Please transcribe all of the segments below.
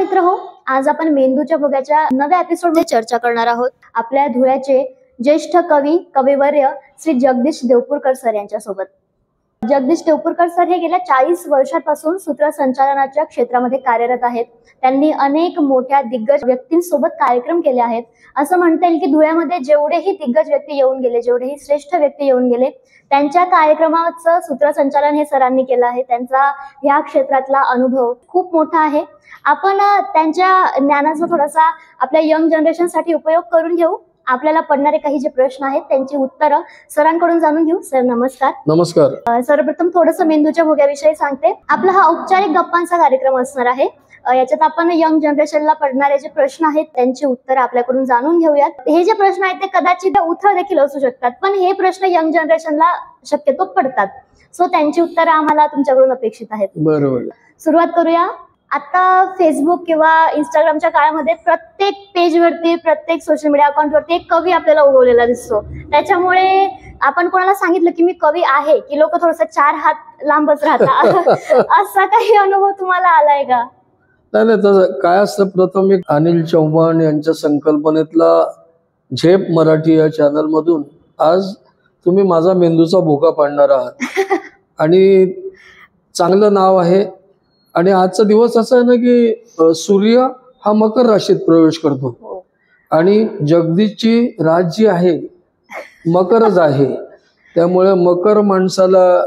मित्रहो, आज आपण मेंदूच्या भोग्याच्या नव्या एपिसोडमध्ये चर्चा करणार आहोत आपल्या धुळ्याचे ज्येष्ठ कविवर्य श्री जगदीश देवपूरकर सर यांच्यासोबत। जगदीश देवपूरकर सर हे गेल्या 40 वर्षांपासून सूत्रसंचालनाच्या क्षेत्रामध्ये कार्यरत आहेत। त्यांनी अनेक मोठ्या दिग्गज व्यक्तींसोबत कार्यक्रम केले आहेत। असं म्हणता येईल की धुळ्यामध्ये जेवढेही दिग्गज व्यक्ती येऊन गेले, जेवढेही श्रेष्ठ व्यक्ती येऊन गेले, त्यांच्या कार्यक्रमाचं सूत्रसंचालन हे सरांनी केलं आहे। त्यांचा या क्षेत्रातला अनुभव खूप मोठा आहे। आपण त्यांच्या ज्ञानाचा थोडासा आपल्या यंग जनरेशनसाठी उपयोग करून घेऊ। आपल्याला पडणारे काही जे प्रश्न आहेत त्यांची उत्तरं सरांकडून जाणून घेऊ। सर नमस्कार। नमस्कार। सर्वप्रथम थोडंसं मेंदूच्या भोग्याविषयी सांगते। आपला हा औपचारिक गप्पांचा कार्यक्रम असणार आहे। याच्यात आपण यंग जनरेशनला पडणारे जे प्रश्न आहेत त्यांची उत्तरं आपल्याकडून जाणून घेऊयात। हे जे प्रश्न आहेत ते कदाचित उथळ देखील असू शकतात, पण हे प्रश्न यंग जनरेशनला शक्यतो पडतात। सो त्यांची उत्तरं आम्हाला तुमच्याकडून अपेक्षित आहेत। बरोबर। सुरुवात करूया। आता फेसबुक किंवा इंस्टाग्रामच्या काळामध्ये प्रत्येक पेजवरती, प्रत्येक सोशल मीडिया अकाउंटवरती एक कवी आपल्याला उगवलेला दिसतो। त्याच्यामुळे आपण कोणाला सांगितलं की मी कवी आहे की लोक थोडंसं 4 हात लांबच राहतात। असा काही अनुभव तुम्हाला आलाय का? नाही, तसं काय असतं, प्रथम एक अनिल चव्हाण यांच्या संकल्पनेतला झेप मराठी या चॅनल मधून आज तुम्ही माझा मेंदूचा भोगा पाडणार आहात आणि चांगलं नाव आहे। आणि आजचा दिवस असा आहे ना की सूर्य हा मकर राशीत प्रवेश करतो आणि जगदीशची राज जी आहे मकरच आहे। त्यामुळे मकर माणसाला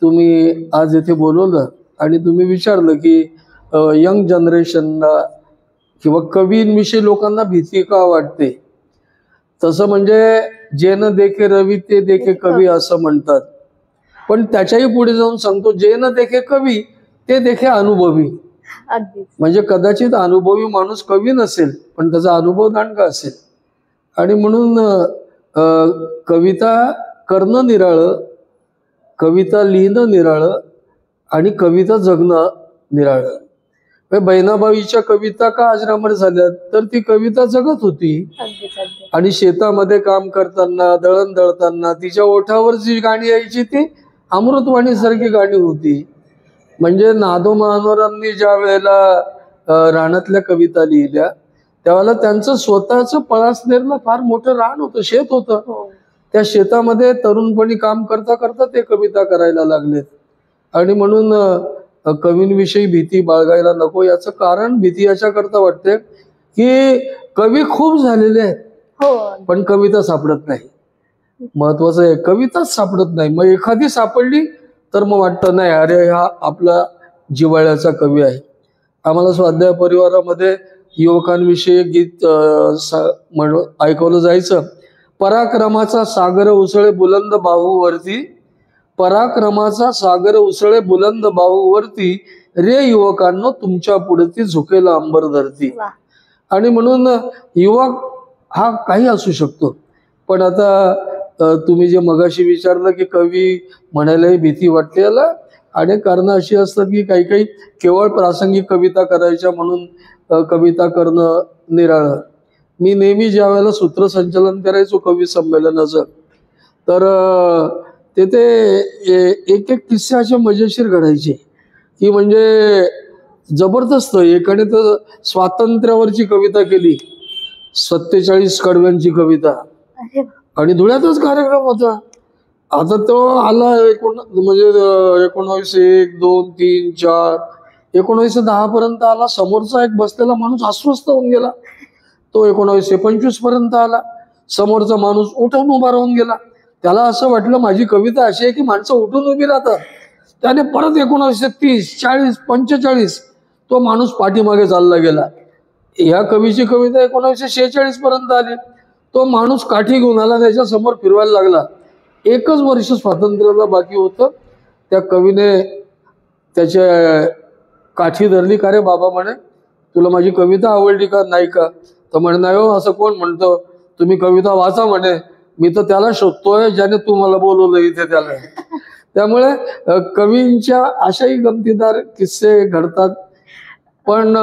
तुम्ही आज इथे बोलवलं आणि तुम्ही विचारलं की यंग जनरेशनला किंवा कवींविषयी लोकांना भीती का वाटते। तसं म्हणजे जे न देखे रवी ते देखे कवी असं म्हणतात, पण त्याच्याही पुढे जाऊन सांगतो जे न देखे कवी ते देखे अनुभवी। म्हणजे कदाचित अनुभवी माणूस कवी नसेल पण त्याचा अनुभव दांडगा असेल। आणि म्हणून कविता करणं निराळं, कविता लिहिणं निराळं आणि कविता जगणं निराळं। बहिणाबाईच्या कविता का अजरामर झाल्या, तर ती कविता जगत होती। आणि शेतामध्ये काम करताना, दळण दळताना तिच्या ओठावर जी गाणी यायची ती अमृतवाणी सारखी गाणी होती। म्हणजे नादो महानोरांनी ज्या वेळेला रानातल्या कविता लिहिल्या त्यावेळेला त्यांचं स्वतःचं पळासनेरला फार मोठं रान होतं, शेत होतं। त्या शेतामध्ये तरुणपणी काम करता करता ते कविता करायला लागलेत। आणि म्हणून कवींविषयी भीती बाळगायला नको। याचं कारण भीती याच्या करता वाटते की कवी खूप झालेले आहेत पण कविता सापडत नाही। महत्वाचं आहे कविताच सापडत नाही। मग एखादी सापडली तर मग वाटतं नाही अरे हा आपला जिव्हाळ्याचा कवी आहे। आम्हाला स्वाध्याय परिवारामध्ये युवकांविषयी गीत ऐकवलं जायचं। पराक्रमाचा सागर उसळे बुलंद बाहूवरती, पराक्रमाचा सागर उसळे बुलंद बाहूवरती, रे युवकांनो तुमच्या पुढे झुकेला अंबर धरती। आणि म्हणून युवक हा काही असू शकतो, पण आता तुम्ही जे मगाशी विचारलं की कवी म्हणायलाही भीती वाटते, याला अनेक कारण अशी असतात की काही काही केवळ प्रासंगिक कविता करायच्या म्हणून कविता करणं निराळं। मी नेहमी ज्या वेळेला सूत्रसंचालन करायचो कवी संमेलनाचं, तर तेथे एक एक किस्से असे मजेशीर घडायचे की म्हणजे जबरदस्त। एकाने तर स्वातंत्र्यावरची कविता केली, 47 कडव्यांची कविता, आणि धुळ्यातच कार्यक्रम होता। आता तो आला 1901, 2, 3, 4, 1910 पर्यंत आला। समोरचा एक बसलेला माणूस अस्वस्थ होऊन गेला। तो 1925 पर्यंत आला। समोरचा माणूस उठून उभा राहून गेला। त्याला असं वाटलं माझी कविता अशी आहे की माणसं उठून उभी राहतात। त्याने परत 1930, 40, 45 तो माणूस पाठीमागे चालला गेला। ह्या कवीची कविता 1946 पर्यंत आली। तो माणूस काठी घेऊन आला, त्याच्या समोर फिरवायला लागला। 1च वर्ष स्वातंत्र्याला बाकी होतं। त्या कवीने त्याच्या काठी धरली, का रे बाबा म्हणे तुला माझी कविता आवडली का नाही का? तर म्हणे नाही हो, असं कोण म्हणतं, तुम्ही कविता वाचा म्हणे, मी तर त्याला शोधतोय ज्याने तू मला बोलवलं इथे त्याला। त्यामुळे कवींच्या अशाही गमतीदार किस्से घडतात। पण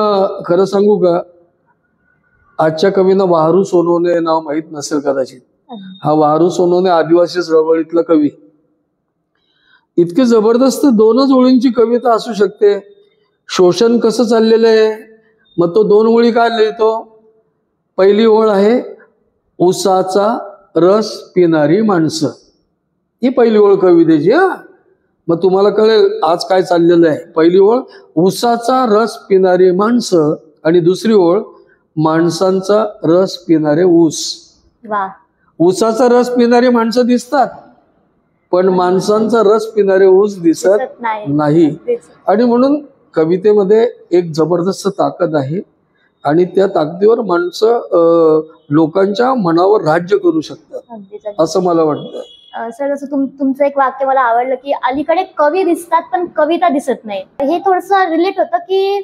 खरं सांगू का, आजच्या कवींना वाहरू सोनवणे नाव माहित नसेल कदाचित। हा वाहरू सोनवणे आदिवासी चळवळीतला कवी। इतके जबरदस्त 2च ओळींची कविता असू शकते। शोषण कसं चाललेलं आहे मग तो 2 ओळी काय लिहितो? पहिली ओळ आहे उसाचा रस पिणारी माणसं, ही पहिली ओळ कवितेची. मग तुम्हाला कळेल आज काय चाललेलं आहे. पहिली ओळ उसाचा रस पिणारी माणसं आणि दुसरी ओळ माणसांचा रस पिणारे ऊस. वा. ऊसाचा रस पिणारी माणसं दिसतात, पण माणसांचा रस पिणारे ऊस दिसत नाही. आणि म्हणून कवितेमध्ये एक जबरदस्त ताकद आहे आणि त्या ताकदीवर माणसं लोकांच्या मनावर राज्य करू शकतात असं मला वाटतं. सर, जसं तुमचं एक वाक्य मला आवडलं की अलीकडे कवी दिसतात पण कविता दिसत नाही. हे थोडंसं रिलेट होतं की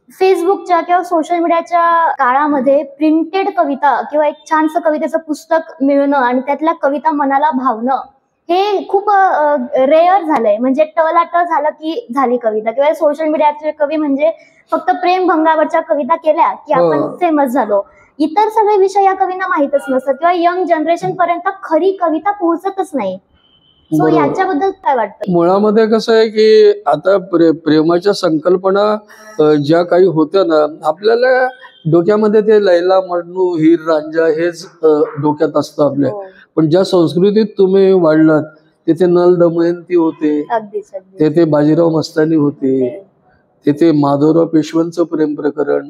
फेसबुकच्या किंवा सोशल मीडियाच्या काळामध्ये प्रिंटेड कविता किंवा एक छानसं कवितेचं पुस्तक मिळणं आणि त्यातल्या कविता मनाला भावणं हे खूप रेअर झालंय. म्हणजे टळाटळ झालं की झाली कविता, किंवा सोशल मीडियाचे कवी म्हणजे फक्त प्रेमभंगावरच्या कविता केल्या की आपण फेमस झालो. इतर सगळे विषय या कवींना माहितच नसतात किंवा यंग जनरेशन पर्यंत खरी कविता पोहोचतच नाही. सो याच्याबद्दल काय वाटतं? मुळामध्ये कसं आहे की आता प्रेमाच्या संकल्पना ज्या काही होत्या ना, आपल्याला डोक्यामध्ये ते लैला मजनू हीर रांझा हेच डोक्यात असतं आपल्या. पण ज्या संस्कृतीत तुम्ही वाढलात तिथे नल दमयंती होते, तेथे बाजीराव मस्तानी होते, तिथे माधवराव पेशव्यांचं प्रेम प्रकरण.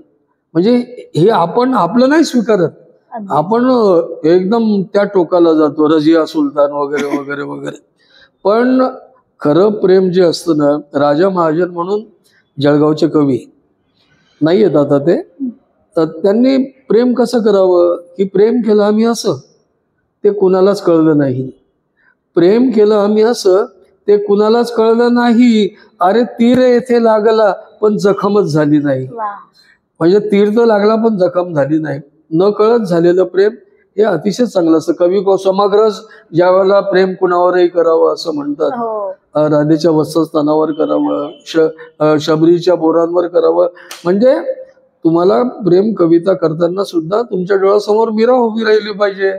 म्हणजे हे आपण आपलं नाही स्वीकारत, आपण एकदम त्या टोकाला जातो, रजिया सुलतान वगैरे वगैरे वगैरे. पण खरं प्रेम जे असतं ना, राजा महाजन म्हणून जळगावचे कवी नाही येत आता ते, तर त्यांनी प्रेम कसं करावं की प्रेम केलं आम्ही असं ते कुणालाच कळलं नाही. प्रेम केलं आम्ही असं ते कुणालाच कळलं नाही. अरे तीर येथे लागला पण जखमच झाली नाही. म्हणजे तीर तर लागला पण जखम झाली नाही. न कळत झालेलं प्रेम हे अतिशय चांगलं असतं. कवी समाग्रज ज्या वेळेला प्रेम कुणावरही करावं असं म्हणतात. राधेच्या वत्सस्थानावर करावं, शबरीच्या बोरांवर करावं. म्हणजे तुम्हाला प्रेम कविता करताना सुद्धा तुमच्या डोळ्यासमोर मीरा उभी राहिली पाहिजे.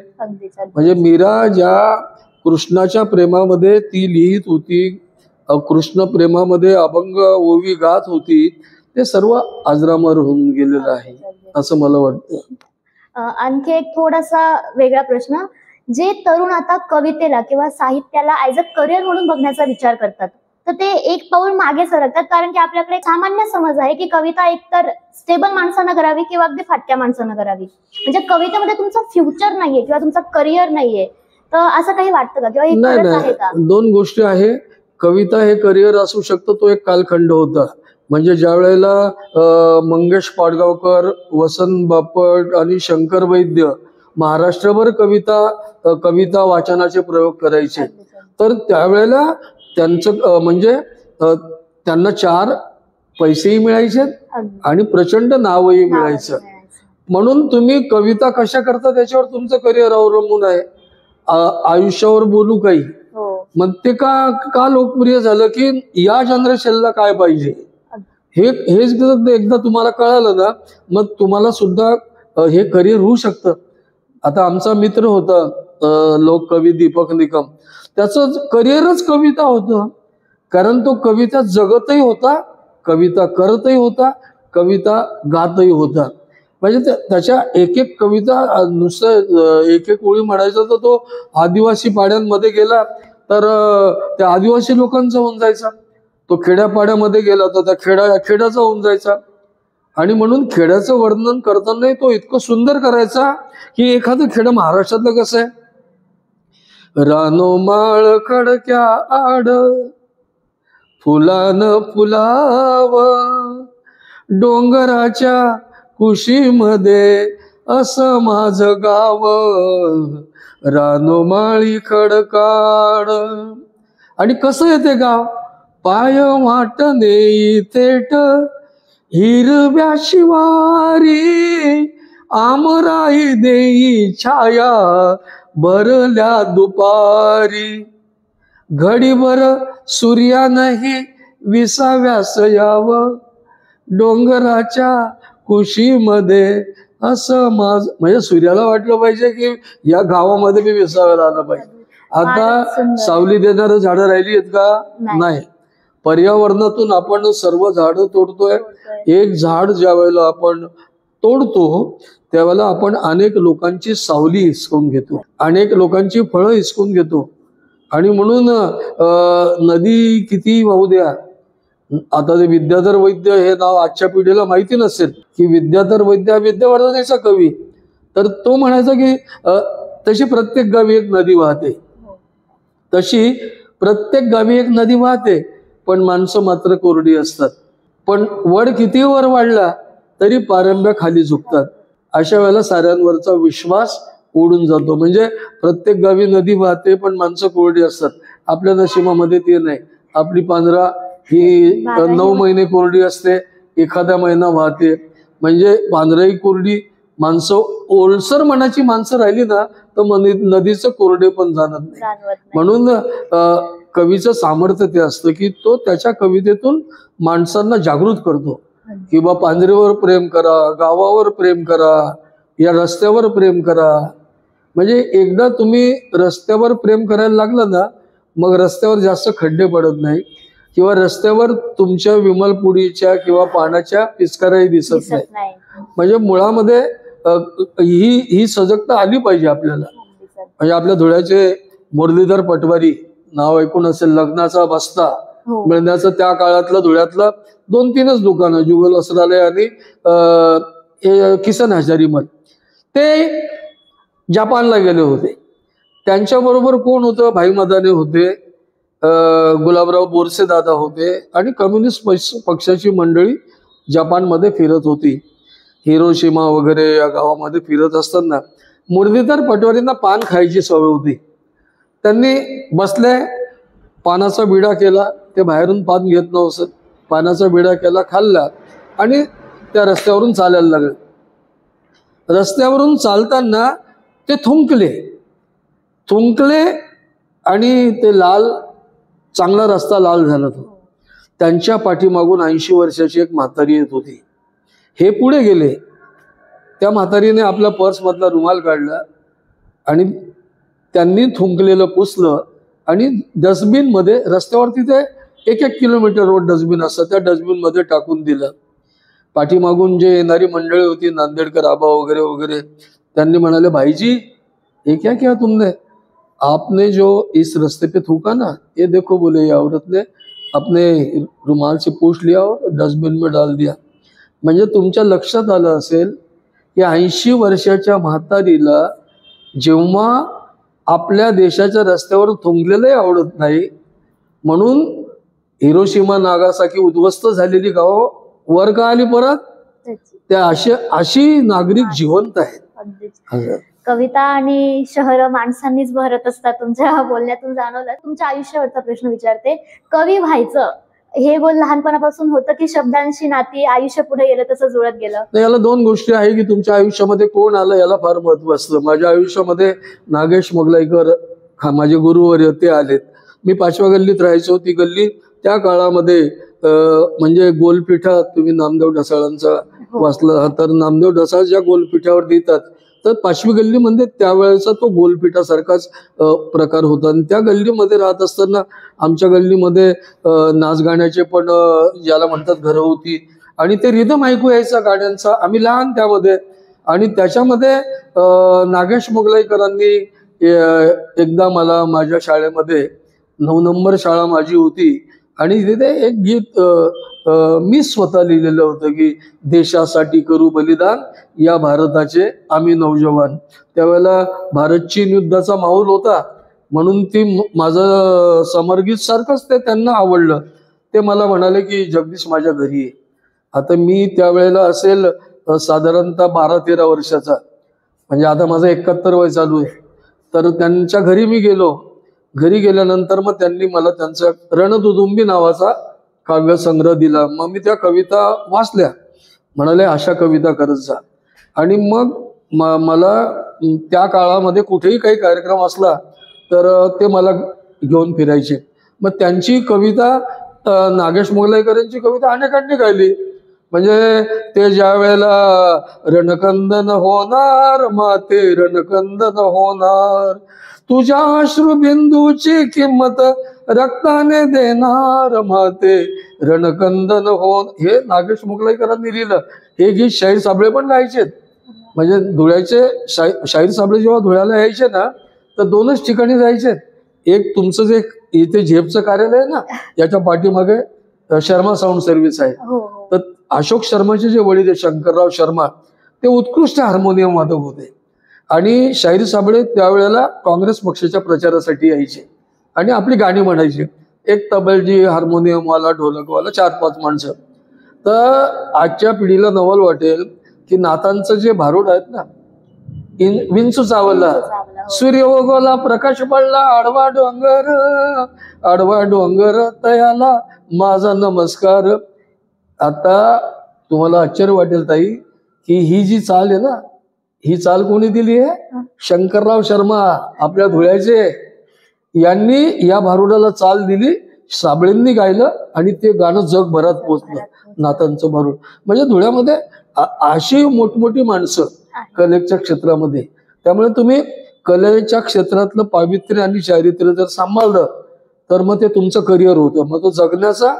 म्हणजे मीरा ज्या कृष्णाच्या प्रेमामध्ये ती लिहित होती, कृष्ण प्रेमामध्ये अभंग ओवी गात होती, ते सर्व अजरामर होऊन गेलेलं आहे असं मला वाटतं. आणखी एक थोडासा वेगळा प्रश्न, जे तरुण आता कवितेला किंवा साहित्याला ऍज अ करिअर म्हणून बघण्याचा विचार करतात, तर ते एक पाऊल मागे सरकतात. कारण की आपल्याकडे सामान्य समज आहे की कविता एकतर स्टेबल माणसानं करावी किंवा अगदी फाटक्या माणसानं करावी. म्हणजे कवितेमध्ये तुमचं फ्युचर नाहीये किंवा तुमचा करिअर नाहीये, तर असं काही वाटतं का? किंवा नाही, दोन गोष्टी आहे. कविता हे करिअर असू शकतं, तो एक कालखंड होता. म्हणजे ज्या वेळेला मंगेश पाडगावकर, वसंत बापट आणि शंकर वैद्य महाराष्ट्रभर कविता वाचनाचे प्रयोग करायचे, तर त्यावेळेला त्यांचं म्हणजे त्यांना 4 पैसेही मिळायचे आणि प्रचंड नावही मिळायचं. म्हणून तुम्ही कविता कशा करता त्याच्यावर तुमचं करिअर अवलंबून आहे. आयुष्यावर बोलू काही, मग ते का लोकप्रिय झालं की या जनरेशनला काय पाहिजे हेच एकदा तुम्हाला कळालं ना, मग तुम्हाला सुद्धा हे करिअर होऊ शकतं. आता आमचा मित्र होता लोककवी दीपक निकम, त्याचं करिअरच कविता होतं. कारण तो कविता जगतही होता, कविता करतही होता, कविता गातही होता. म्हणजे त्याच्या एक एक कविता नुसतं एक एक ओळी म्हणायचं तर तो आदिवासी पाड्यांमध्ये गेला तर त्या आदिवासी लोकांचा होऊन जायचा, तो खेड्यापाड्यामध्ये गेला तर त्या खेड्याचा होऊन जायचा. आणि म्हणून खेड्याचं वर्णन करताना तो इतकं सुंदर करायचा की एखादं खेडं महाराष्ट्रातलं कसं आहे, रानो माळ खडक्या आड फुलान फुलाव, डोंगराच्या कुशीमध्ये असं माझं गाव, रानो माळी खडकाड. आणि कसं येते गाव, पाय वाटणे थेट हिरव्या शिवारी, आमराई देई छाया भरल्या दुपारी, घडीभर सूर्यानही विसाव्यास यावं, डोंगराच्या कुशीमध्ये असं म्हणजे सूर्याला वाटलं पाहिजे की या गावामध्ये मी विसाव्याला आलं पाहिजे. आता सावली देणारं झाडं राहिली आहेत का? नाही. पर्यावरणातून आपण सर्व झाडं तोडतोय. एक झाड ज्या वेळेला आपण तोडतो त्यावेळेला आपण अनेक लोकांची सावली हिसकून घेतो, अनेक लोकांची फळं हिसकून घेतो. आणि म्हणून नदी किती वाहू द्या, आता ते विद्याधर वैद्य हे नाव आजच्या पिढीला माहिती नसेल की विद्याधर वैद्य हा विद्यावर्धनेचा कवी. तर तो म्हणायचा की तशी प्रत्येक गावी एक नदी वाहते, तशी प्रत्येक गावी एक नदी वाहते, पण माणसं मात्र कोरडी असतात. पण वड किती वर वाढला तरी पारंब्या खाली झुकतात. अशा वेळेला साऱ्यांवरचा विश्वास उडून जातो. म्हणजे प्रत्येक गावी नदी वाहते पण माणसं कोरडी असतात. आपल्या नशिबामध्ये ते नाही. आपली पांढरा ही 9 महिने कोरडी असते, एखादा महिना वाहते. म्हणजे पांढराही कोरडी, माणसं ओलसर मनाची माणसं राहिली ना तर नदीचं कोरडे पण जाणत नाही. म्हणून कवीचं सामर्थ्य ते असतं की तो त्याच्या कवितेतून माणसांना जागृत करतो की बा पांढरेवर प्रेम करा, गावावर प्रेम करा, या रस्त्यावर प्रेम करा. म्हणजे एकदा तुम्ही रस्त्यावर प्रेम करायला लागलं ना मग रस्त्यावर जास्त खड्डे पडत नाही किंवा रस्त्यावर तुमच्या विमलपुडीच्या किंवा पाण्याच्या पिचकाराही दिसत नाही. म्हणजे मुळामध्ये ही सजगता आली पाहिजे आपल्याला. म्हणजे आपल्या धुळ्याचे मुरलीधर पटवारी नाव ऐकून असेल, लग्नाचा बस्ता मिळण्याचं त्या काळातलं धुळ्यातलं 2-3च दुकानं, जुगल वस्त्रालय आणि किसन हजारी मल, ते जपानला गेले होते. त्यांच्याबरोबर कोण होतं? भाई मदाने होते, गुलाबराव बोरसे दादा होते आणि कम्युनिस्ट पक्षाची मंडळी जपानमध्ये फिरत होती. हिरोशिमा वगैरे या गावामध्ये फिरत असताना मुरलीधर पटवारींना पान खायची सवय होती. त्यांनी बसले, पानाचा बिडा केला, ते बाहेरून पान घेत नव्हतं, पानाचा बिडा केला, खाल्ला आणि त्या रस्त्यावरून चालायला लागले. रस्त्यावरून चालताना ते थुंकले आणि ते लाल, चांगला रस्ता लाल झाला तो. त्यांच्या पाठीमागून 80 वर्षाची एक म्हातारी येत होती. हे पुढे गेले, त्या म्हातारीने आपला पर्समधला रुमाल काढला आणि त्यांनी थुंकलेलं पुसलं आणि डस्टबिनमध्ये, रस्त्यावर तिथे 1-1 किलोमीटरवर डस्टबिन असतं, त्या डस्टबिनमध्ये टाकून दिलं. पाठीमागून जे येणारी मंडळी होती, नांदेडकर आबा वगैरे वगैरे, त्यांनी म्हणाले, भाईजी ये क्या किया तुमने? आपने जो इस रास्ते पे थूका ना, ये देखो, बोले ये औरत ने अपने रुमाल से पूछ लिया और डस्टबिन में डाल दिया. म्हणजे तुमच्या लक्षात आलं असेल की 80 वर्षाच्या म्हातारीला जेव्हा आपल्या देशाच्या रस्त्यावर थुंकलेलंही आवडत नाही, म्हणून हिरोशिमा नागासाकी उद्ध्वस्त झालेली गावं वर का आली परत? त्या अशी नागरिक जिवंत आहेत. कविता आणि शहर माणसांनीच भरत असतात. तुमच्या बोलण्यातून जाणवलं. तुमच्या आयुष्यावरचा प्रश्न विचारते, कवी व्हायचं हे गोल लहानपणापासून होतं की शब्दांशी नाती आयुष्य पुढे गेलं तसं जुळत गेलं? याला 2 गोष्टी आहे की तुमच्या आयुष्यामध्ये कोण आलं याला फार महत्व असतं. माझ्या आयुष्यामध्ये नागेश मोगलाईकर माझे गुरुवर्य ते आलेत. मी 5व्या गल्लीत राहायचो. ती गल्ली त्या काळामध्ये म्हणजे गोलपिठा, तुम्ही नामदेव ढसाळांचा वाचला तर नामदेव ढसाळ ज्या गोलपिठावर देतात, तर 5वी गल्लीमध्ये त्यावेळेचा तो गोलपिठासारखाच प्रकार होता. आणि त्या गल्लीमध्ये राहत असताना आमच्या गल्लीमध्ये नाच गाण्याचे पण ज्याला म्हणतात घरं होती आणि ते रिदम ऐकू यायचा गाड्यांचा. आम्ही लहान त्यामध्ये. आणि त्याच्यामध्ये नागेश मोगलाईकरांनी एकदा मला माझ्या शाळेमध्ये 9 नंबर शाळा माझी होती आणि तिथे एक गीत मी स्वतः लिहिलेलं होतं की देशासाठी करू बलिदान, या भारताचे आम्ही नौजवान. त्यावेळेला भारत चीन युद्धाचा माहोल होता म्हणून ती माझं समरगीत सारखंच ते त्यांना आवडलं. ते मला म्हणाले की जगदीश माझ्या घरी आहे. आता मी त्यावेळेला असेल साधारणतः 12-13 वर्षाचा, म्हणजे आता माझं 71 वय चालू आहे. तर त्यांच्या घरी मी गेलो. घरी गेल्यानंतर मग त्यांनी मला त्यांचा रणदुदुंबी नावाचा काव्यसंग्रह दिला. मग मी त्या कविता वाचल्या. म्हणाले अशा कविता करत जा. आणि मग मला त्या काळामध्ये कुठेही काही कार्यक्रम असला तर ते मला घेऊन फिरायचे. मग त्यांची कविता, नागेश मोगलाईकरांची कविता अनेकांनी गायली. म्हणजे ते ज्या वेळेला रणकंदन होणार माते, रणकंदन होणार, तुझ्या अश्रुबिंदूची किंमत रक्ताने देणार माते रणकंदन हो. हे नागेश मुगलाईकरांनी लिहिलं. हे गीत शाहीर साबळे पण गायचे. म्हणजे धुळ्याचे शाहीर साबळे जेव्हा धुळ्याला यायचे ना, तर दोनच ठिकाणी जायचे. एक तुमचं जे इथे झेपचं कार्यालय आहे ना, याच्या पाठीमागे शर्मा साऊंड सर्व्हिस आहे. तर अशोक शर्माचे जे वडील शंकरराव शर्मा, ते उत्कृष्ट हार्मोनियम वादक होते. आणि शाहीर साबळे त्यावेळेला काँग्रेस पक्षाच्या प्रचारासाठी यायचे आणि आपली गाणी म्हणायची. एक तबलजी, हार्मोनियमवाला, ढोलकवाला, 4-5 माणसं. तर आजच्या पिढीला नवल वाटेल की नातांचं जे भारूड आहेत ना, विंचू चावला, सूर्य उगवला, प्रकाश पडला, आडवा डोंगर तयाला माझा नमस्कार. आता तुम्हाला आश्चर्य वाटेल ताई की ही जी चाल आहे ना, ही चाल कोणी दिली आहे? शंकरराव शर्मा, आपल्या धुळ्याचे. यांनी या भारुडाला चाल दिली, साबळेंनी गायलं आणि ते गाणं जगभरात पोचलं, नातांचं भारूड. म्हणजे धुळ्यामध्ये अशी मोठमोठी माणसं कलेच्या क्षेत्रामध्ये. त्यामुळे तुम्ही कलेच्या क्षेत्रातलं पावित्र्य आणि चारित्र्य जर सांभाळलं तर मग ते तुमचं करिअर होतं. मग तो जगण्याचा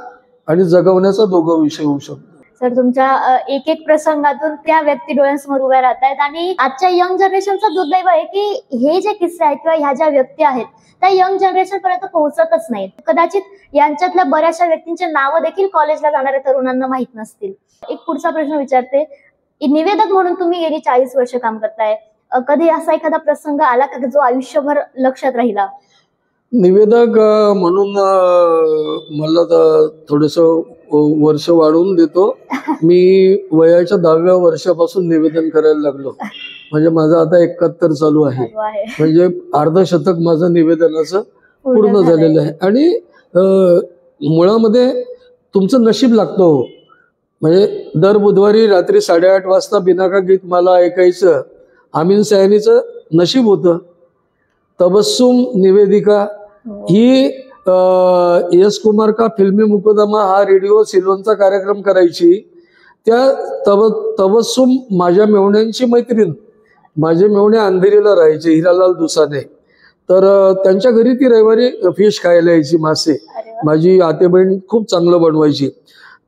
आणि जगवण्याचा दोघं विषय होऊ शकतो. सर, तुमच्या एक एक प्रसंगातून त्या व्यक्ती डोळ्यांसमोर उभ्या राहत आहेत. आणि आजच्या यंग जनरेशनचं दुर्दैव आहे की हे जे किस्से आहेत किंवा ह्या ज्या व्यक्ती आहेत त्या यंग जनरेशन पर्यंत पोहोचतच नाहीत. कदाचित यांच्यातल्या बऱ्याचशा व्यक्तींचे नावं देखील कॉलेजला जाणाऱ्या तरुणांना माहित नसतील. एक पुढचा प्रश्न विचारते. निवेदक म्हणून तुम्ही गेली 40 वर्ष काम करताय. कधी असा एखादा प्रसंग आला का जो आयुष्यभर लक्षात राहिला? निवेदक म्हणून मला तर थोडस वर्ष वाढवून देतो. मी वयाच्या 10व्या वर्षापासून निवेदन करायला लागलो. म्हणजे माझं आता 71 चालू आहे. म्हणजे अर्धशतक माझं निवेदनाचं पूर्ण झालेलं आहे. आणि मुळामध्ये तुमचं नशीब लागतं हो. म्हणजे दर बुधवारी रात्री 8:30 वाजता बिनाका गीत मला ऐकायचं आमीन सयानीचं नशीब होतं. तबस्सुम निवेदिका ही यश कुमार का फिल्मी मुकदमा हा रेडिओ सिलोनचा कार्यक्रम करायची. त्या तबस्सुम माझ्या मेवण्यांची मैत्रीण. माझे मेवणे अंधेरीला राहायचे, हिरालाल दुसाने. तर त्यांच्या घरी ती रविवारी फिश खायला यायची, मासे. माझी आते बहीण खूप चांगलं बनवायची.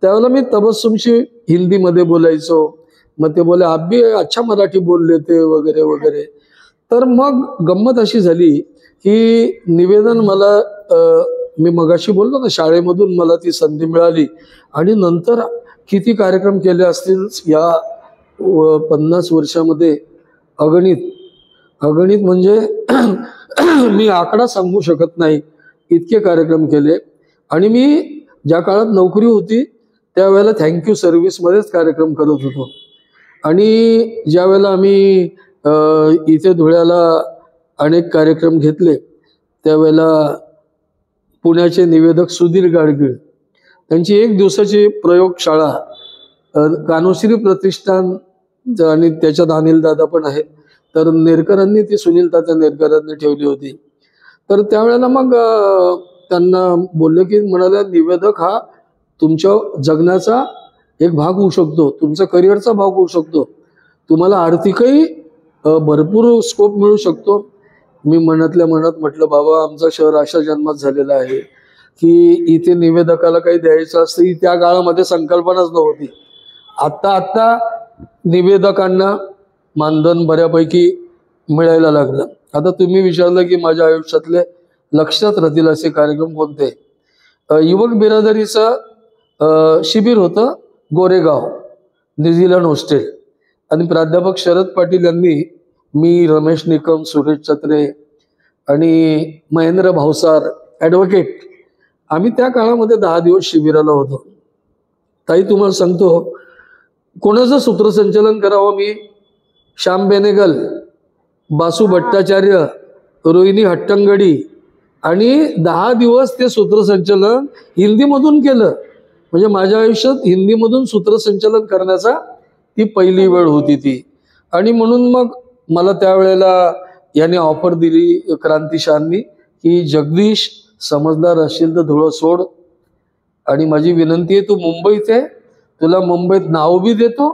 त्यावेळेला मी तबस्सुमशी हिंदीमध्ये बोलायचो. मग ते बोले आप भी अच्छा मराठी बोल लेते वगैरे वगैरे. तर मग गंमत अशी झाली की निवेदन मला मी मगाशी बोललो ना, शाळेमधून मला ती संधी मिळाली. आणि नंतर किती कार्यक्रम केले असतील या 50 वर्षामध्ये, अगणित म्हणजे मी आकडा सांगू शकत नाही, इतके कार्यक्रम केले. आणि मी ज्या काळात नोकरी होती त्यावेळेला थँक्यू सर्व्हिसमध्येच कार्यक्रम करत होतो. आणि ज्या वेळेला आम्ही इथे धुळ्याला अनेक कार्यक्रम घेतले त्यावेळेला पुण्याचे निवेदक सुधीर गाडगीळ त्यांची 1 दिवसाची प्रयोगशाळा कान्होश्री प्रतिष्ठान आणि त्याच्यात अनिल दादा पण आहेत. तर नेरकरांनी ती सुनील तात्या नेरकरांनी ठेवली होती. तर त्यावेळेला मग त्यांना बोलले की म्हणाले निवेदक हा तुमच्या जगण्याचा एक भाग होऊ शकतो, तुमचा करिअरचा भाग होऊ शकतो, तुम्हाला आर्थिकही भरपूर स्कोप मिळू शकतो. मी मनातल्या मनात म्हटलं बाबा आमचा शहर अशा जन्मात झालेला आहे की इथे निवेदकाला काही द्यायचं असतं, ही त्या काळामध्ये संकल्पनाच नव्हती. आत्ता निवेदकांना मानधन बऱ्यापैकी मिळायला लागलं. आता तुम्ही विचारलं की माझ्या आयुष्यातले लक्षात राहतील असे कार्यक्रम कोणते. युवक बिरादरीचं शिबिर होतं गोरेगाव, न्यूझीलंड हॉस्टेल. आणि प्राध्यापक शरद पाटील यांनी, मी, रमेश निकम, सुरेश छत्रे आणि महेंद्र भावसार ॲडव्होकेट, आम्ही त्या काळामध्ये 10 दिवस शिबिराला होतो. ताई तुम्हाला सांगतो कोणाचं सूत्रसंचालन करावं मी? श्याम बेनेगल, बासू भट्टाचार्य, रोहिणी हट्टंगडी. आणि 10 दिवस ते सूत्रसंचालन हिंदीमधून केलं. म्हणजे माझ्या आयुष्यात हिंदीमधून सूत्रसंचालन करण्याचा ती पहिली वेळ होती ती. आणि म्हणून मग मला त्यावेळेला याने ऑफर दिली क्रांतिशांनी की जगदीश समजदार असशील तर धुळं सोड. आणि माझी विनंती आहे तू मुंबईत आहे, तुला मुंबईत नाव बी देतो,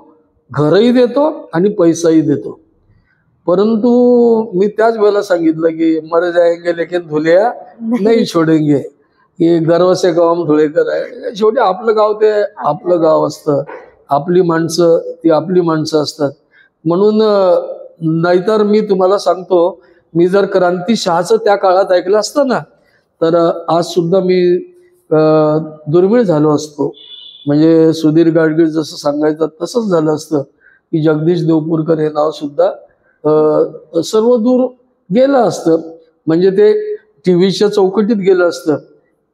घरही देतो आणि पैसाही देतो. परंतु मी त्याच वेळेला सांगितलं की मर जाएंगे लेकिन धुलिया नहीं छोडेंगे. की गर्वसे गावम धुळेकर आहे. शेवटी आपलं गाव ते आपलं गाव असतं, आपली माणसं ती आपली माणसं असतात. म्हणून नाहीतर मी तुम्हाला सांगतो, मी जर क्रांती शहाचं त्या काळात ऐकलं असतं ना, तर आज सुद्धा मी दुर्मिळ झालो असतो. म्हणजे सुधीर गाडगीळ जसं सांगायचं तसंच झालं असतं की जगदीश देवपूरकर हे नाव सुद्धा सर्व दूर गेलं असतं. म्हणजे ते टीव्हीच्या चौकटीत गेलं असतं,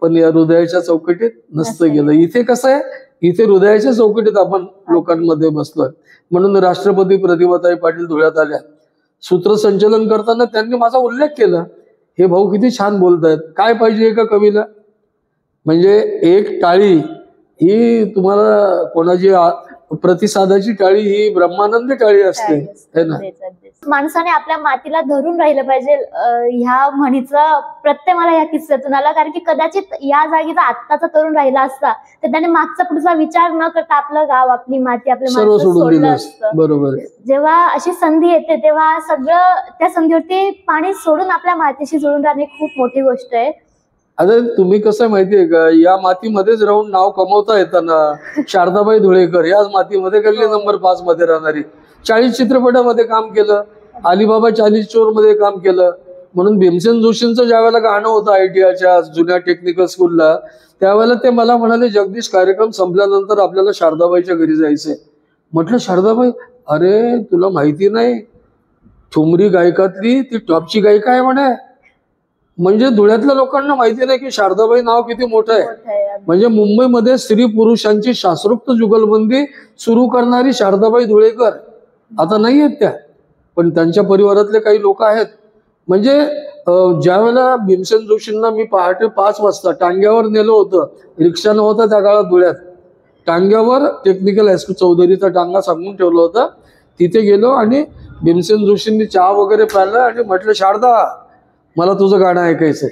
पण या हृदयाच्या चौकटीत नसतं गेलं. इथे कसं आहे, इथे हृदयाच्या चौकटीत आपण लोकांमध्ये बसलोय. म्हणून राष्ट्रपती प्रतिभाताई पाटील धुळ्यात आल्या, सूत्रसंचलन करताना त्यांनी माझा उल्लेख केला, हे भाऊ किती छान बोलतायत, काय पाहिजे एका कवीला. म्हणजे एक टाळी ही तुम्हाला कोणाची प्रतिसादाची टाळी ही ब्रह्मानंद टाळी असते, है ना. माणसाने आपल्या मातीला धरून राहिलं पाहिजे, ह्या म्हणीचा प्रत्यय मला या किस्स्यातून आला. कारण की कदाचित या जागेचा आत्ताचा तरुण राहिला असता तर त्याने मागचा पुढचा विचार न करता आपलं गाव, आपली माती, आपलं सर्व माणसं सोडून सोडलं दिलं असतं. असतं. बरोबर आहे. जेव्हा अशी संधी येते तेव्हा सगळं त्या संधीवरती पाणी सोडून आपल्या मातीशी जोडून राहणे खूप मोठी गोष्ट आहे. आता तुम्ही कसं माहितीये का, या मातीमध्येच राहून नाव कमवता येताना शारदाबाई धुळेकर याच मातीमध्ये गल्ली नंबर 5 मध्ये राहणारी, 40 चित्रपटामध्ये काम केलं, अलिबाबा 40 चोर मध्ये काम केलं. म्हणून भीमसेन जोशींचं ज्या वेळेला गाणं होतं ITIच्या जुन्या टेक्निकल स्कूलला, त्यावेळेला ते मला म्हणाले, जगदीश कार्यक्रम संपल्यानंतर आपल्याला शारदाबाईच्या घरी जायचंय. म्हटलं शारदाबाई, अरे तुला माहिती नाही, ठुमरी गायकातली ती टॉपची गायिका आहे म्हणे. म्हणजे धुळ्यातल्या लोकांना माहिती नाही की शारदाबाई नाव किती मोठं आहे. म्हणजे मुंबईमध्ये स्त्री पुरुषांची शास्त्रोक्त जुगलबंदी सुरू करणारी शारदाबाई धुळेकर आता नाही आहेत त्या, पण त्यांच्या परिवारातले काही लोक आहेत. म्हणजे ज्या वेळेला भीमसेन जोशींना मी पहाटे 5 वाजता टांग्यावर नेलं होतं, रिक्षा नव्हता त्या काळात धुळ्यात, टांग्यावर टेक्निकल हायस्कूल चौधरीचा टांगा सांगून ठेवला होता, तिथे गेलो आणि भीमसेन जोशींनी चहा वगैरे प्यायला आणि म्हटलं, शारदा मला तुझं गाणं ऐकायचंय.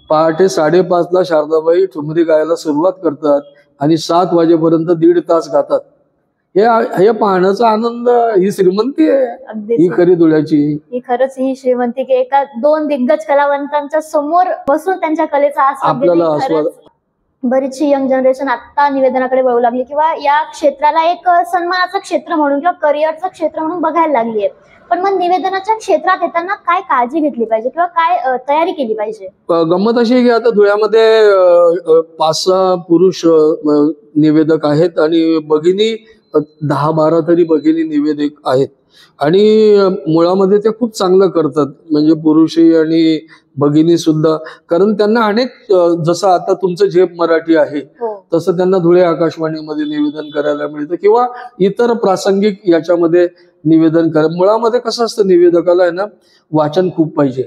पहाटे 5:30ला शारदाबाई ठुमरी गायला सुरुवात करतात आणि 7 वाजेपर्यंत 1.5 तास गातात. हे पाहण्याचा आनंद, ही श्रीमंती आहे, ही खरी धुळ्याची. ही खरंच ही श्रीमंती की एका 2 दिग्गज कलावंतांच्या समोर बसून त्यांच्या कलेचा आपल्याला आस्वाद. बरीचशी यंग जनरेशन आता निवेदनाकडे वळू लागली किंवा या क्षेत्राला एक सन्मानाचं क्षेत्र म्हणून किंवा करिअरचं क्षेत्र म्हणून बघायला लागली आहे. पण मग निवेदनाच्या क्षेत्रात येताना काय काळजी घेतली पाहिजे किंवा काय तयारी केली पाहिजे? गंमत अशी आहे की आता धुळ्यामध्ये 5-6 पुरुष निवेदक आहेत आणि भगिनी 10-12 तरी भगिनी निवेदक आहेत. आणि मुळामध्ये ते खूप चांगलं करतात, म्हणजे पुरुषही आणि भगिनी सुद्धा. कारण त्यांना अनेक, जसं आता तुमचं झेप मराठी आहे तसं त्यांना धुळे आकाशवाणीमध्ये निवेदन करायला मिळतं किंवा इतर प्रासंगिक याच्यामध्ये निवेदन करा. मुळामध्ये कसं असतं, निवेदकाला आहे ना वाचन खूप पाहिजे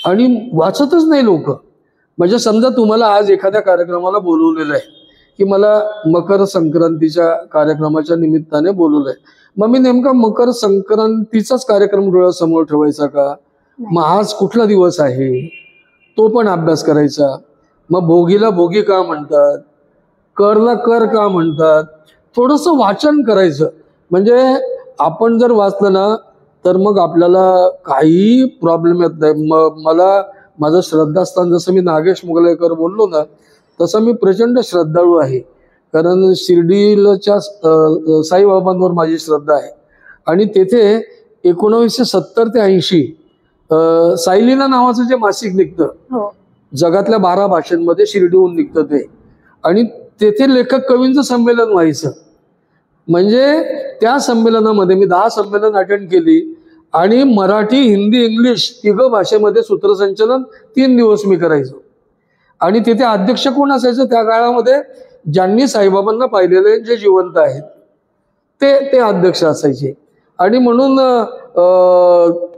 आणि वाचतच नाही लोक. म्हणजे समजा तुम्हाला आज एखाद्या कार्यक्रमाला बोलवलेलं आहे की मला मकर संक्रांतीच्या कार्यक्रमाच्या निमित्ताने बोलवलंय, मग मी नेमका मकर संक्रांतीचाच कार्यक्रम डोळ्यासमोर ठेवायचा का? मग आज कुठला दिवस आहे तो पण अभ्यास करायचा. मग भोगीला भोगी का म्हणतात, करला कर का म्हणतात, थोडंसं वाचन करायचं. म्हणजे आपण जर वाचलं ना तर मग आपल्याला काही प्रॉब्लेम येत नाही. मला माझं श्रद्धास्थान, जसं मी नागेश मुगलेकर बोललो ना, तसं मी प्रचंड श्रद्धाळू आहे. कारण शिर्डीच्या साईबाबांवर माझी श्रद्धा आहे आणि तेथे 1970 ते 80 सायलीना नावाचं जे मासिक निघतं, जगातल्या 12 भाषांमध्ये शिर्डीहून निघतं ते, आणि तेथे लेखक कवींचं संमेलन व्हायचं. म्हणजे त्या संमेलनामध्ये मी 10 संमेलन अटेंड केली आणि मराठी, हिंदी, इंग्लिश 3 भाषेमध्ये सूत्रसंचलन 3 दिवस मी करायचो. आणि तिथे अध्यक्ष कोण असायचं त्या काळामध्ये, ज्यांनी साईबाबांना पाहिलेले जे जिवंत आहेत ते अध्यक्ष असायचे. आणि म्हणून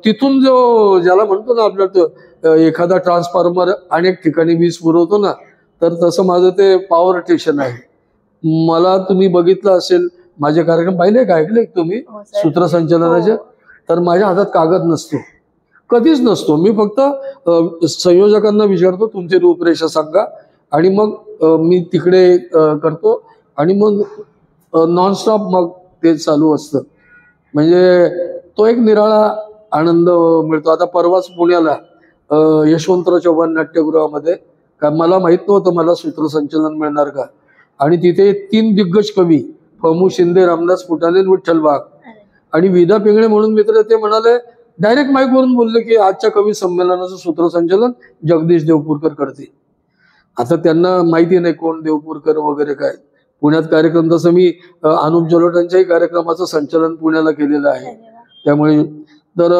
तिथून ज्याला म्हणतो ना आपलं एखादा ट्रान्सफॉर्मर अनेक ठिकाणी वीज पुरवतो ना, तर तसं माझं ते पॉवर स्टेशन आहे. मला तुम्ही बघितलं असेल, माझे कार्यक्रम पाहिले का, ऐकले तुम्ही सूत्रसंचलनाचे? तर माझ्या हातात कागद नसतो, कधीच नसतो. मी फक्त संयोजकांना विचारतो तुमची रूपरेषा सांगा आणि मग मी तिकडे करतो आणि मग नॉनस्टॉप मग ते चालू असतं. म्हणजे तो एक निराळा आनंद मिळतो. आता परवाच पुण्याला यशवंतराव चव्हाण नाट्यगृहामध्ये कारण मला माहित नव्हतं मला सूत्रसंचलन मिळणार का. आणि तिथे 3 दिग्गज कवी फमू शिंदे, रामदास फुटाणे, विठ्ठल वाघ आणि विदा पिंगळे म्हणून मित्र, ते म्हणाले डायरेक्ट माईक वरून बोलले की आजच्या कवी संमेलनाचं सूत्रसंचलन जगदीश देवपूरकर करतील. आता त्यांना माहिती नाही कोण देवपूरकर वगैरे काय. पुण्यात कार्यक्रम, तसं मी अनुप जलोटांच्याही कार्यक्रमाचं संचालन पुण्याला केलेलं आहे. त्यामुळे तर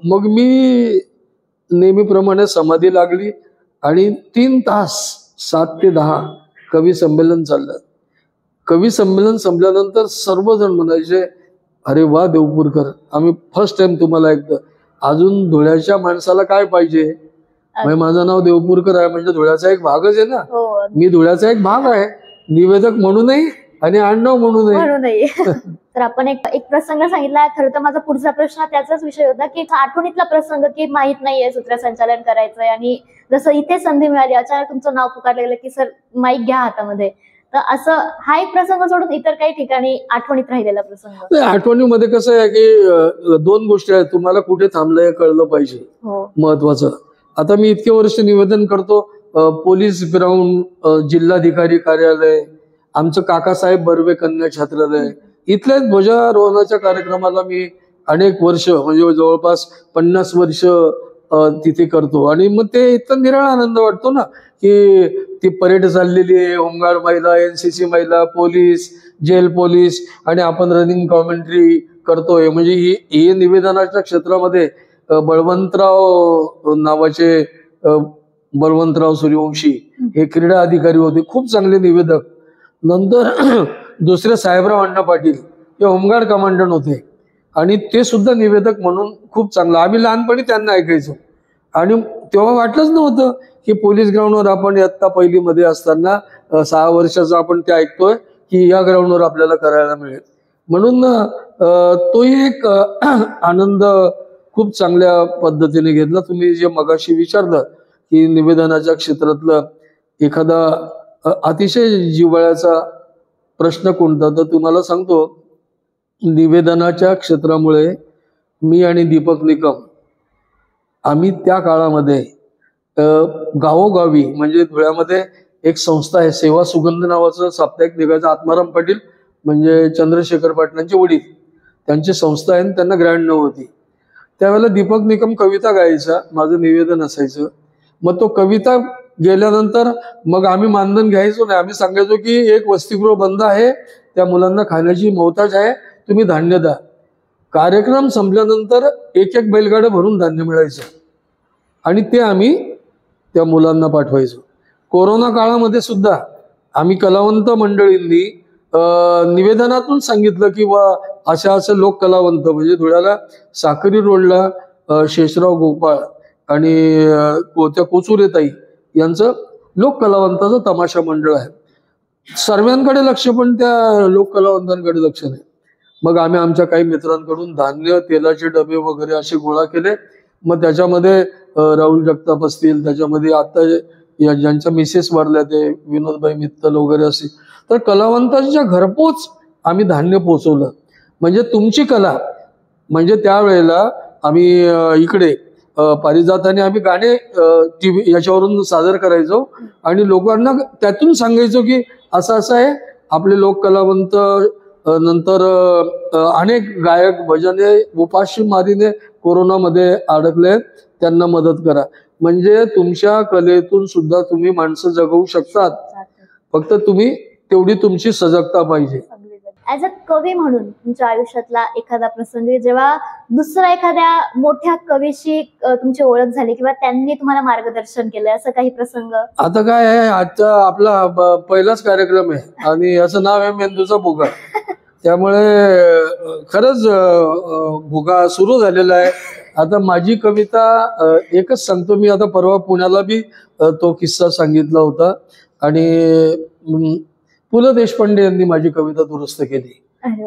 मग मी नेहमीप्रमाणे समाधी लागली आणि 3 तास 7 ते 10 कवी संमेलन चाललं. कवी संमेलन संपल्यानंतर सर्वजण म्हणायचे, अरे वा देवपूरकर, आम्ही फर्स्ट टाइम तुम्हाला ऐकतं. अजून धुळ्याच्या माणसाला काय पाहिजे, म्हणजे माझं नाव देवपूरकर आहे म्हणजे धुळ्याचा एक भागच आहे ना. मी धुळ्याचा एक भाग आहे, निवेदक म्हणूनही आणि आडनाव म्हणूनही. तर आपण एक प्रसंग सांगितला. खरं तर माझा पुढचा प्रश्न त्याचाच विषय होता की आठवणीतला प्रसंग की माहित नाहीये सूत्रसंचालन करायचंय आणि जसं इथे संधी मिळाली, अचानक तुमचं नाव पुकारलं गेलं की सर माईक घ्या हातामध्ये. तर असं हा एक प्रसंग सोडून इतर काही ठिकाणी आठवणीत राहिलेला प्रसंग? आठवणीमध्ये कसं आहे की 2 गोष्टी आहेत. तुम्हाला कुठे थांबलंय कळलं पाहिजे, महत्वाचं. आता मी इतके वर्ष निवेदन करतो, पोलीस ग्राउंड, जिल्हाधिकारी कार्यालय, आमचं काकासाहेब बर्वे कन्या छात्रालय, इथल्या ध्वजारोहणाच्या कार्यक्रमाला मी अनेक वर्ष म्हणजे जवळपास 50 वर्ष तिथे करतो. आणि मग ते इतका निराळा आनंद वाटतो ना की ती परेड चाललेली आहे, होमगार्ड महिला, NCC महिला, पोलीस, जेल पोलीस, आणि आपण रनिंग कॉमेंट्री करतोय. म्हणजे ही निवेदनाच्या क्षेत्रामध्ये बळवंतराव नावाचे बळवंतराव सूर्यवंशी हे क्रीडा अधिकारी होते, खूप चांगले निवेदक. नंतर दुसरे साहेबराव अण्णा पाटील हे होमगार्ड कमांडंट होते आणि ते सुद्धा निवेदक म्हणून खूप चांगलं. आम्ही लहानपणी त्यांना ऐकायचो आणि तेव्हा वाटलंच नव्हतं की पोलीस ग्राउंडवर आपण इयत्ता 1ली मध्ये असताना 6 वर्षाचा आपण ते ऐकतोय की या ग्राउंडवर आपल्याला करायला मिळेल. म्हणून तोही एक आनंद खूप चांगल्या पद्धतीने घेतला. तुम्ही जे मगाशी विचारलं की निवेदनाच्या क्षेत्रातलं एखादा अतिशय जिव्हाळ्याचा प्रश्न कोणता, तर तुम्हाला सांगतो, निवेदनाच्या क्षेत्रामुळे मी आणि दीपक निकम आम्ही त्या काळामध्ये गावोगावी, म्हणजे धुळ्यामध्ये एक संस्था आहे सेवा सुगंध नावाचं साप्ताहिक निघायचं. आत्माराम पाटील म्हणजे चंद्रशेखर पाटलांचे वडील, त्यांची संस्था आहे, त्यांना ग्रँड नव्हती. त्यावेळेला दीपक निकम कविता गायचा, माझं निवेदन असायचं. मग तो कविता गेल्यानंतर मग आम्ही मानधन घ्यायचो नाही. आम्ही सांगायचो की एक वसतिगृह बंद आहे, त्या मुलांना खाण्याची मोहताज आहे, तुम्ही धान्य द्या. कार्यक्रम संपल्यानंतर एक बैलगाडा भरून धान्य मिळायचं आणि ते आम्ही त्या मुलांना पाठवायचो. कोरोना काळामध्ये सुद्धा आम्ही कलावंत मंडळींनी निवेदनातून सांगितलं की अशा असं लोक कलावंत, म्हणजे धुळ्याला साक्री रोडला शेषराव गोपाळ आणि त्या कोचुरेताई यांचं लोक कलावंताचं तमाशा मंडळ आहे. सर्वांकडे लक्ष पण त्या लोक कलावंतांकडे लक्ष नाही. मग आम्ही आमच्या काही मित्रांकडून धान्य, तेलाचे डबे वगैरे असे गोळा केले. मग त्याच्यामध्ये राहुल जगताप असतील, त्याच्यामध्ये आता ज्यांच्या मिसेस वारल्या ते विनोदभाई मित्तल वगैरे असे, तर कलावंतांच्या घरपोच आम्ही धान्य पोचवलं. म्हणजे तुमची कला, म्हणजे त्यावेळेला आम्ही इकडे पारिजाताने आम्ही गाणे TV याच्यावरून सादर करायचो आणि लोकांना त्यातून सांगायचो की असं असं आहे, आपले लोक कलावंत, नंतर अनेक गायक भजने उपाशीमारीने कोरोनामध्ये अडकले, त्यांना मदत करा. म्हणजे तुमच्या कलेतून सुद्धा तुम्ही माणसं जगवू शकतात, फक्त तुम्ही तेवढी तुमची सजगता पाहिजे. ऍज अ कवी म्हणून तुमच्या आयुष्यातला एखादा प्रसंग जेव्हा दुसऱ्या एखाद्या मोठ्या कवीशी तुमची ओळख झाली किंवा त्यांनी तुम्हाला मार्गदर्शन केलं, असं काही प्रसंग? आता काय आहे, आजचा आपला पहिलाच कार्यक्रम आहे आणि याचं नाव आहे मेंदूचा भुगा. त्यामुळे खरंच भुगा सुरू झालेला आहे. आता माझी कविता एकच सांगतो मी. आता परवा पुण्याला बी तो किस्सा सांगितला होता आणि पु ल देशपांडे यांनी माझी कविता दुरुस्त केली,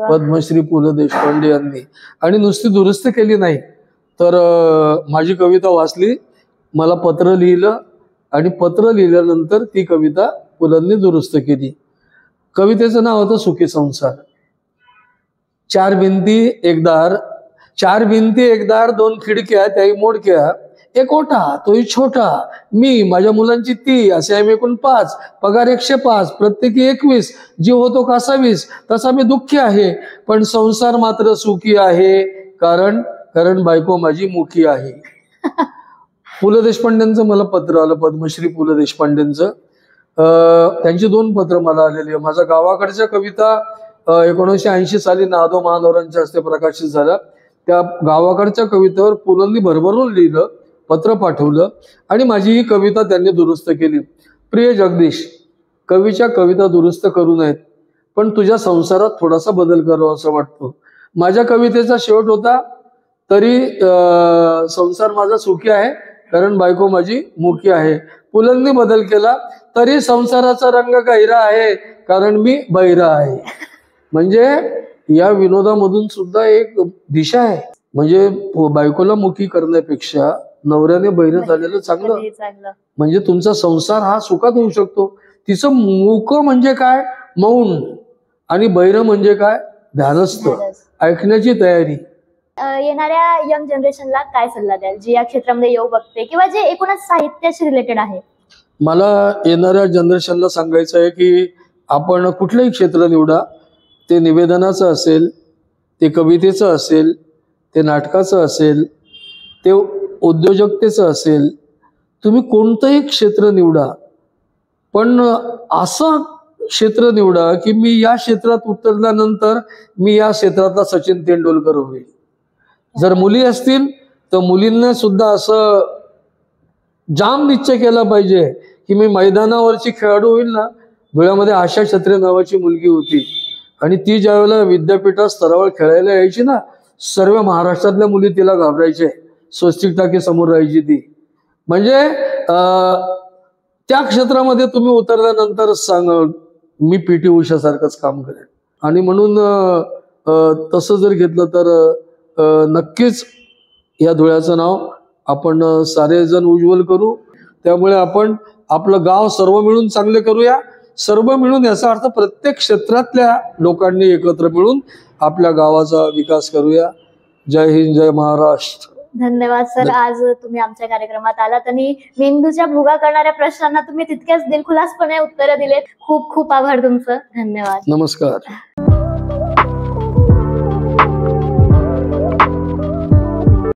पद्मश्री पु ल देशपांडे यांनी. आणि नुसती दुरुस्त केली नाही तर माझी कविता वाचली, मला पत्र लिहिलं आणि पत्र लिहिल्यानंतर ती कविता पुलंनी दुरुस्त केली. कवितेचं नाव होतं सुखी संसार. 4 भिंती एक दार, 4 भिंती एक दार, 2 खिडक्या त्याही मोडक्या, एक ओटा तोही छोटा, मी माझ्या मुलांची ती, असे आम्ही एकूण 5, पगार 105, प्रत्येकी 21, जीव होतो कासा 20, तसा मी दुःखी आहे, पण संसार मात्र सुखी आहे, कारण बायको माझी मुखी आहे. पु ल देशपांडेंचं मला पत्र आलं, पद्मश्री पु ल देशपांडेंचं. त्यांची 2 पत्र मला आलेली आहे. माझ्या गावाकडच्या कविता 1980 साली नादो महानवरांच्या हस्ते प्रकाशित झाल्या. त्या गावाकडच्या कवितेवर पुलंनी भरभरून लिहिलं, पत्र पाठवलं आणि माझी ही कविता त्यांनी दुरुस्त केली. प्रिय जगदीश, कवीच्या कविता दुरुस्त करू नयेत, पण तुझ्या संसारात थोडासा बदल करावा असं वाटतं. माझ्या कवितेचा शेवट होता, तरी संसार माझा सुखी आहे, कारण बायको माझी मुखी आहे. पुलंनी बदल केला, तरी संसाराचा रंग गहिरा आहे, कारण मी बहिरा आहे. म्हणजे या विनोदामधून सुद्धा एक दिशा आहे. म्हणजे बायकोला मुखी करण्यापेक्षा नवऱ्याने बहिर झालेलं चांगलं. म्हणजे तुमचा संसार हा सुखात होऊ शकतो. तिचं मुख म्हणजे काय, मौन, आणि बहिर म्हणजे काय, ध्यानस्थ, ऐकण्याची तयारी. येणाऱ्या यंग जनरेशनला काय सल्ला द्याल, जी या क्षेत्रामध्ये येऊ बघते किंवा जे एकूणच साहित्याशी रिलेटेड आहे? मला येणाऱ्या जनरेशनला सांगायचं आहे की आपण कुठलंही क्षेत्र निवडा, ते निवेदनाचं असेल, ते कवितेचं असेल, ते नाटकाचं असेल, ते उद्योजकतेचं असेल, तुम्ही कोणतंही क्षेत्र निवडा, पण असं क्षेत्र निवडा की मी या क्षेत्रात उतरल्यानंतर मी या क्षेत्रातला सचिन तेंडुलकर होईल. जर मुली असतील तर मुलींना सुद्धा असं जाम निश्चय केला पाहिजे की मी मैदानावरची खेळाडू होईल ना. धुळ्यामध्ये आशा छत्रे नावाची मुलगी होती आणि ती ज्यावेळेला विद्यापीठात स्तरावर खेळायला यायची ना, सर्व महाराष्ट्रातल्या मुली तिला घाबरायचे. स्वस्तिक टाकी समोर राहायची ती. म्हणजे त्या क्षेत्रामध्ये तुम्ही उतरल्यानंतर सांग मी पी.टी. उषा सारखंच काम करेन. आणि म्हणून तसं जर घेतलं तर नक्कीच या धुळ्याचं नाव आपण सारेजण उज्ज्वल करू. त्यामुळे आपण आपलं गाव सर्व मिळून चांगले करूया. सर्व मिळून याचा अर्थ प्रत्येक क्षेत्रातल्या लोकांनी एकत्र मिळून आपल्या गावाचा विकास करूया. जय हिंद, जय महाराष्ट्र. धन्यवाद सर, आज तुम्ही आमच्या कार्यक्रमात आलात आणि मेंदूच्या भुगा करणाऱ्या प्रश्नांना तुम्ही तितक्याच दिलखुलासपणे उत्तरं दिलेत. खूप खूप आभार तुमचं. धन्यवाद. नमस्कार.